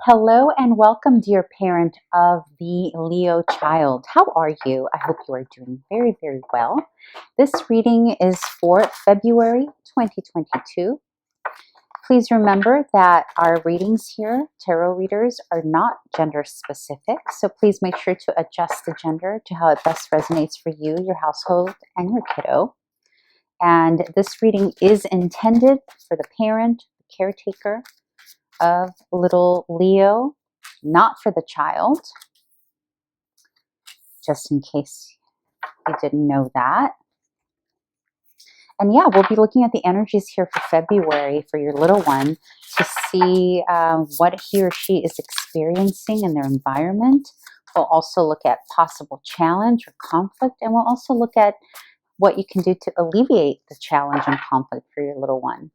Hello and welcome, dear parent of the Leo child. How are you? I hope you are doing very, very well. This reading is for February 2022. Please remember that our readings here, tarot readers, are not gender specific. So please make sure to adjust the gender to how it best resonates for you, your household, and your kiddo. And this reading is intended for the parent, the caretaker of little Leo, not for the child, just in case you didn't know that. And yeah, we'll be looking at the energies here for February for your little one to see what he or she is experiencing in their environment. We'll also look at possible challenge or conflict, and we'll also look at what you can do to alleviate the challenge and conflict for your little one.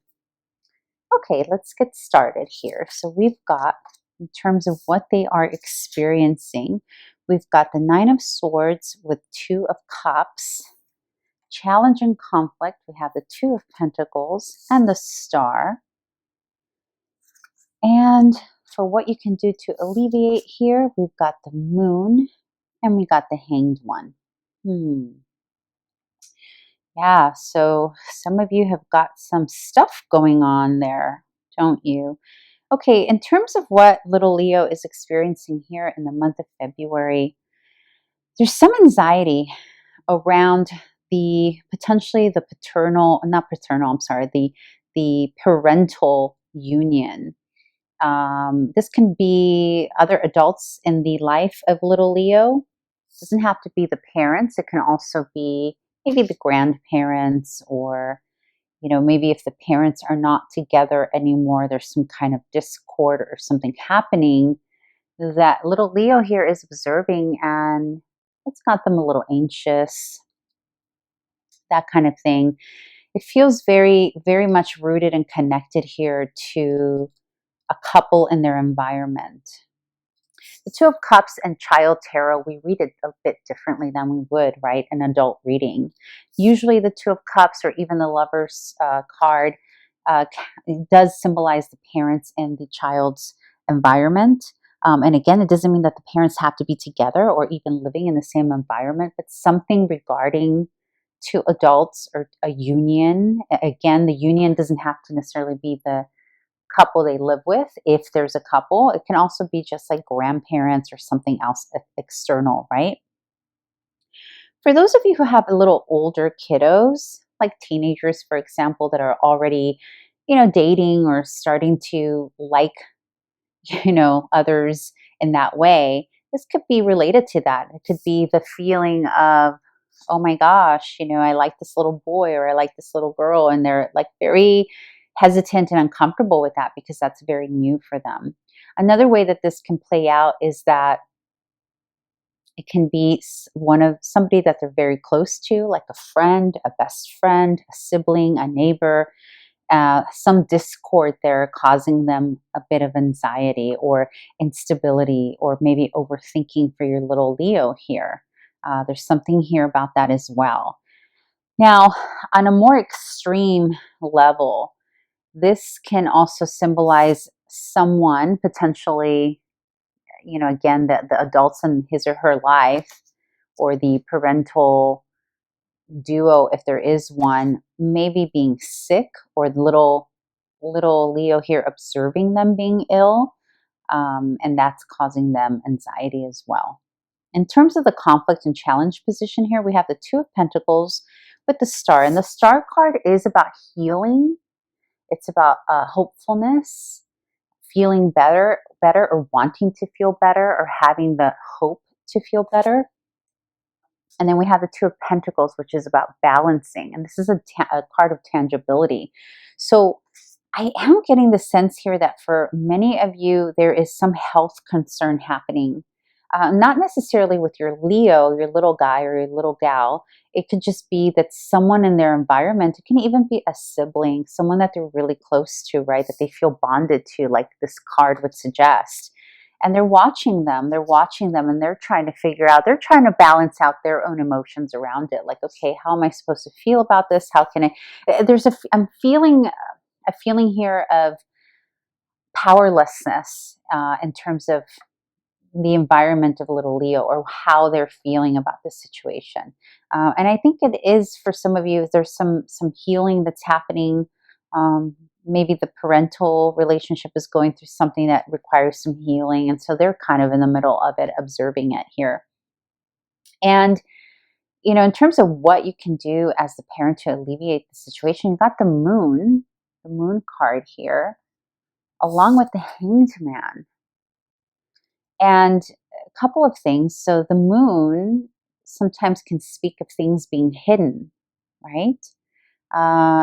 Okay, let's get started here. So we've got, in terms of what they are experiencing, we've got the Nine of Swords with Two of Cups, challenge and conflict. We have the Two of Pentacles and the Star. And for what you can do to alleviate here, we've got the Moon and we got the Hanged One. Yeah, so some of you have got some stuff going on there, don't you? Okay, in terms of what little Leo is experiencing here in the month of February, there's some anxiety around potentially the parental union. This can be other adults in the life of little Leo. It doesn't have to be the parents. It can also be maybe the grandparents, or maybe if the parents are not together anymore, there's some kind of discord or something happening that little Leo here is observing, and it's got them a little anxious, that kind of thing. It feels very, very much rooted and connected here to a couple in their environment. The Two of Cups and Child Tarot, we read it a bit differently than we would, right, an adult reading. Usually the Two of Cups or even the Lover's card does symbolize the parents and the child's environment. And again, it doesn't mean that the parents have to be together or even living in the same environment, but something regarding two adults or a union. Again, the union doesn't have to necessarily be the couple they live with. If there's a couple, it can also be just like grandparents or something else external, right? For those of you who have a little older kiddos, like teenagers, for example, that are already, dating or starting to like, others in that way, this could be related to that. It could be the feeling of, oh my gosh, I like this little boy or I like this little girl, and they're like very hesitant and uncomfortable with that because that's very new for them. Another way that this can play out is that it can be somebody that they're very close to, like a friend, a best friend, a sibling, a neighbor, some discord there causing them a bit of anxiety or instability, or maybe overthinking for your little Leo here. There's something here about that as well. Now, on a more extreme level, this can also symbolize someone potentially, again, the adults in his or her life, or the parental duo, if there is one, maybe being sick, or little Leo here observing them being ill, and that's causing them anxiety as well. In terms of the conflict and challenge position here, we have the Two of Pentacles with the Star, and the Star card is about healing. It's about hopefulness, feeling better, or wanting to feel better, or having the hope to feel better. And then we have the Two of Pentacles, which is about balancing. And this is a card of tangibility. So I am getting the sense here that for many of you, there is some health concern happening. Not necessarily with your Leo, your little guy or your little gal. It could just be that someone in their environment, it can even be a sibling, someone that they're really close to, right? That they feel bonded to, like this card would suggest. And they're watching them, and they're trying to figure out, they're trying to balance out their own emotions around it. Like, okay, how am I supposed to feel about this? How can I'm feeling a feeling here of powerlessness in terms of the environment of little Leo or how they're feeling about this situation. And I think it is for some of you, there's some healing that's happening. Maybe the parental relationship is going through something that requires some healing. And so they're kind of in the middle of it, observing it here. And, in terms of what you can do as the parent to alleviate the situation, you've got the moon card here, along with the Hanged Man. And a couple of things. So the moon sometimes can speak of things being hidden, right?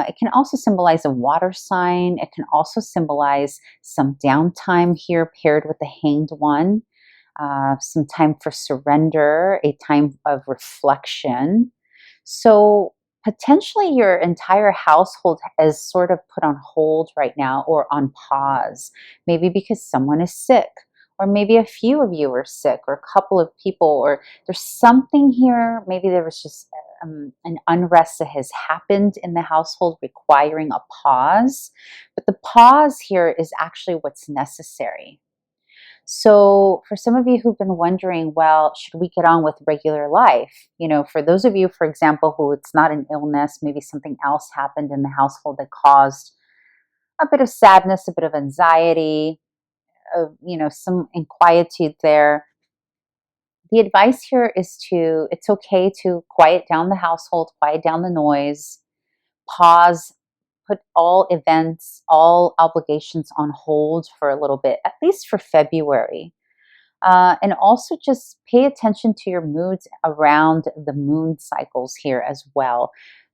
It can also symbolize a water sign. It can also symbolize some downtime here paired with the Hanged One, some time for surrender, a time of reflection. So potentially your entire household is sort of put on hold right now or on pause, maybe because someone is sick. Or maybe a few of you are sick, or a couple of people, or there's something here. Maybe there was just an unrest that has happened in the household requiring a pause. But the pause here is actually what's necessary. So for some of you who've been wondering, well, should we get on with regular life? For those of you, for example, who it's not an illness, maybe something else happened in the household that caused a bit of sadness, a bit of anxiety, some inquietude there. The advice here is it's okay to quiet down the household, quiet down the noise, pause, put all events, all obligations on hold for a little bit, at least for February. And also just pay attention to your moods around the moon cycles here as well.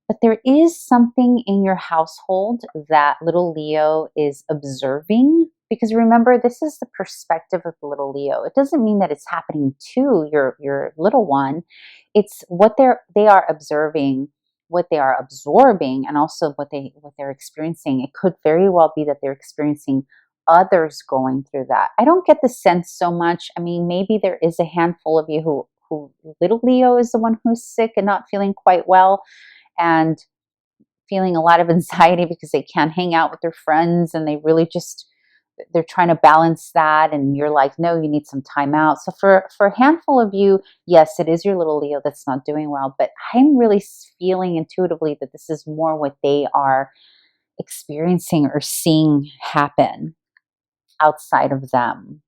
But there is something in your household that little Leo is observing. Because remember, this is the perspective of the little Leo. It doesn't mean that it's happening to your little one. It's what they are observing, what they are absorbing, and also what they're experiencing. It could very well be that they're experiencing others going through that. I don't get the sense so much. I mean, maybe there is a handful of you who little Leo is the one who's sick and not feeling quite well and feeling a lot of anxiety because they can't hang out with their friends and they're trying to balance that, and you're like, no, you need some time out. So for a handful of you, yes, it is your little Leo that's not doing well, but I'm really feeling intuitively that this is more what they are experiencing or seeing happen outside of them.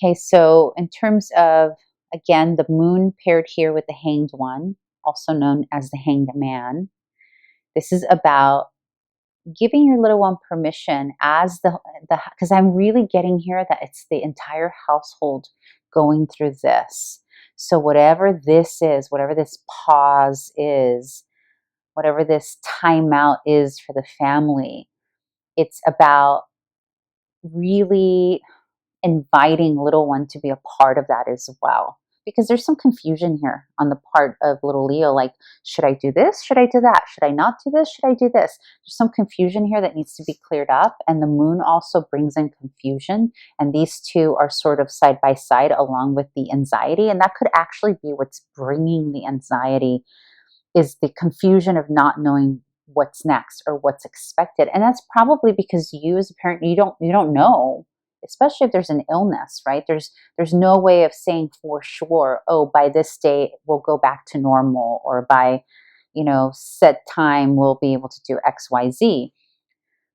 Okay, so in terms of, again, the moon paired here with the Hanged One, also known as the Hanged Man, this is about giving your little one permission as because I'm really getting here that it's the entire household going through this. So whatever this is, whatever this pause is, whatever this timeout is for the family, it's about really inviting little one to be a part of that as well. Because there's some confusion here on the part of little Leo, like, should I do this? Should I do that? Should I not do this? Should I do this? There's some confusion here that needs to be cleared up. And the moon also brings in confusion. And these two are sort of side by side along with the anxiety. And that could actually be what's bringing the anxiety, is the confusion of not knowing what's next or what's expected. And that's probably because you as a parent, you don't know, especially if there's an illness, right? There's no way of saying for sure, oh, by this day we'll go back to normal, or by, set time we'll be able to do XYZ.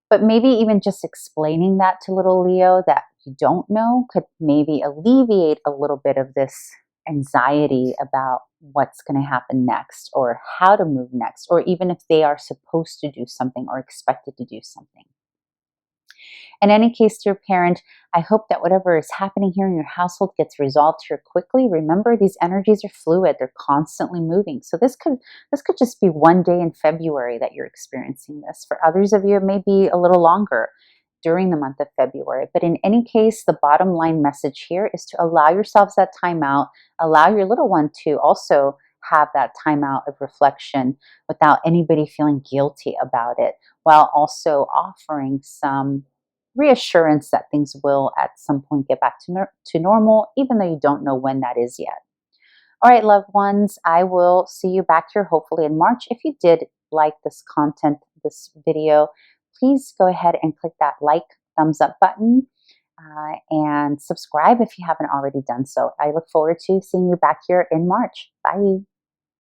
But maybe even just explaining that to little Leo that you don't know could maybe alleviate a little bit of this anxiety about what's going to happen next, or how to move next, or even if they are supposed to do something or expected to do something. In any case, dear parent, I hope that whatever is happening here in your household gets resolved here quickly. Remember, these energies are fluid. They're constantly moving. So this could just be one day in February that you're experiencing this. For others of you, it may be a little longer during the month of February. But in any case, the bottom line message here is to allow yourselves that time out, allow your little one to also have that time out of reflection without anybody feeling guilty about it, while also offering some reassurance that things will at some point get back to normal, even though you don't know when that is yet. All right, loved ones, I will see you back here hopefully in March. If you did like this content, this video, please go ahead and click that like, thumbs up button and subscribe if you haven't already done so. I look forward to seeing you back here in March. Bye.